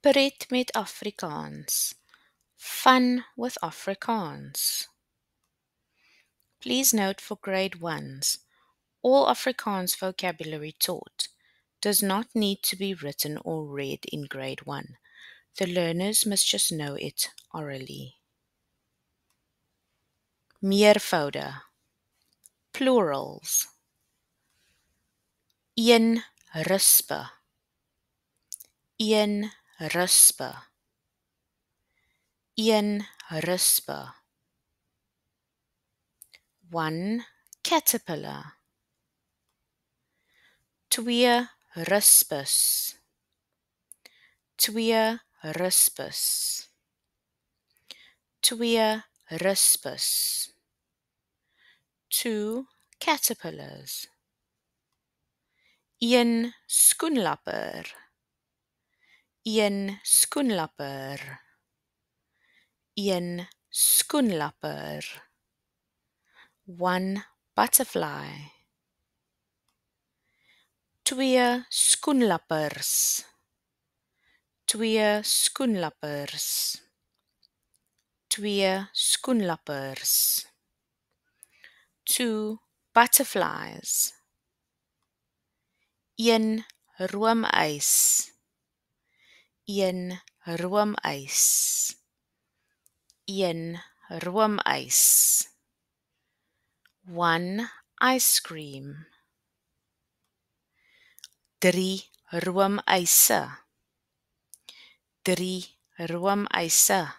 Pret met Afrikaans. Fun with Afrikaans. Please note for grade 1s, all Afrikaans vocabulary taught does not need to be written or read in grade 1. The learners must just know it orally. Meervoude. Plurals. Een rispe. Een rispe. Een rispe. One caterpillar. Twee rispes. Twee rispes. Twee rispes. Two caterpillars. Een skoenlapper. Een skoenlapper. Een skoenlapper. One butterfly. Twee skoenlappers. Twee skoenlappers. Twee skoenlappers. Two butterflies. Een roomys. Een roomys. Een roomys. One ice cream. Drie roomyse. Drie roomyse.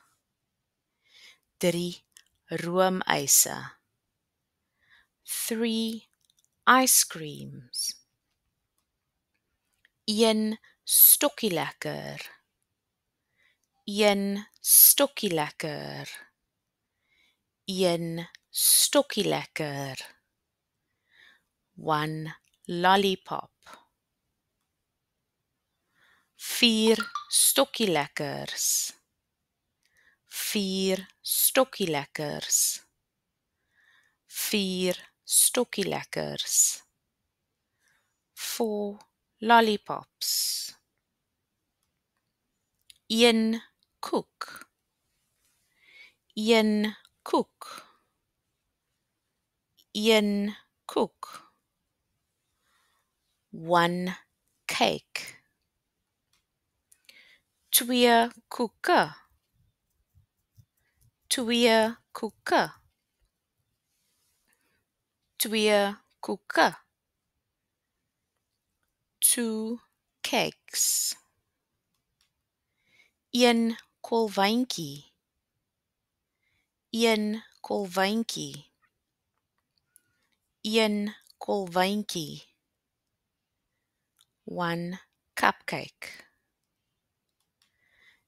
Drie roomyse. Three ice creams. Een stokkielekker. Een stokkielekker. Een stokkielekker. One lollipop. Vier stokkielekkers. Vier stokkielekkers. Vier stokkielekkers. Four lollipops. Een koek. Een koek. Een koek. One cake. Twee koeke. Twee koeke. Twee koeke. Two cakes. Een kolwyntjie. Een kolwyntjie. Een kolwyntjie. One cupcake.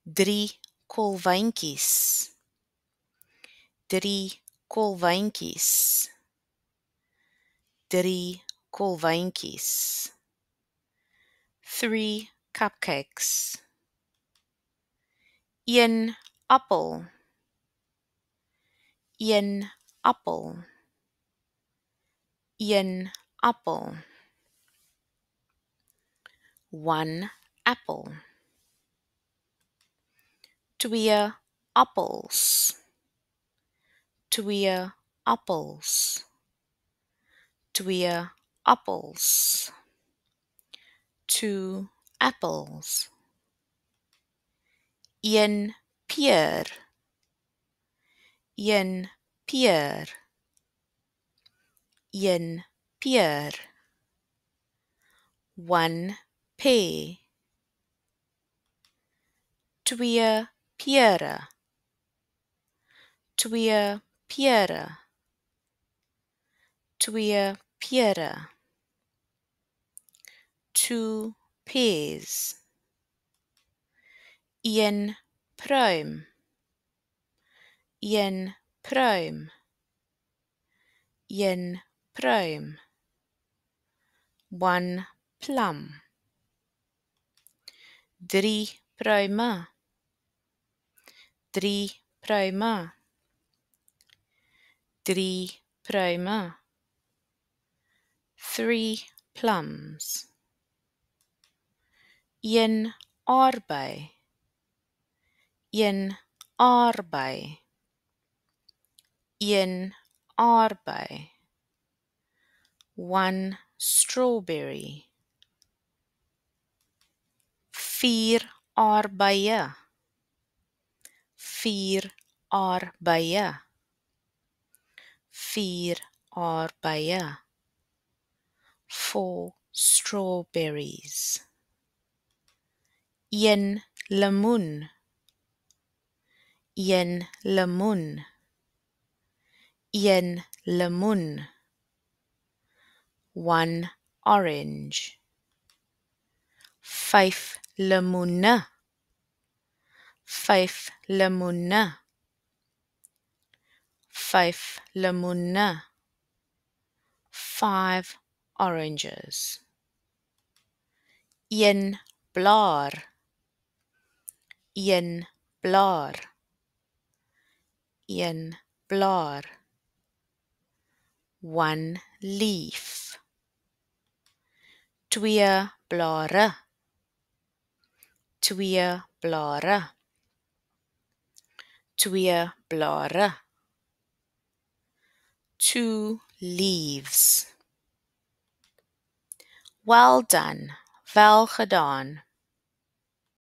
Drie kolwyntjies. Drie kolwyntjies. Drie kolwyntjies. Three cupcakes. Een appel. Een appel. Een appel. One apple. Twee appels. Twee appels. Twee appels. Two apples. Een peer. Een peer. Een peer. One pear. Twee pere. Twee pere. Twee pere. Two pears. Een pruim. Een pruim. Een pruim. One plum. Drie pruime. Drie pruime. Drie pruime. Three plums. Een aardbei. Een aardbei. Een aardbei. One strawberry. 4 aardbeie. 4 aardbeie. 4 aardbeie. 4 strawberries. Een lemoen. Een lemoen. Een lemoen. One orange. 5 lemoene. 5 lemoene. 5 lemoene. 5 oranges. Een blaar. Een blaar. Een blaar. One leaf. 2 blare. 2 blare. 2 blare. 2 leaves. Well done. Wel gedaan.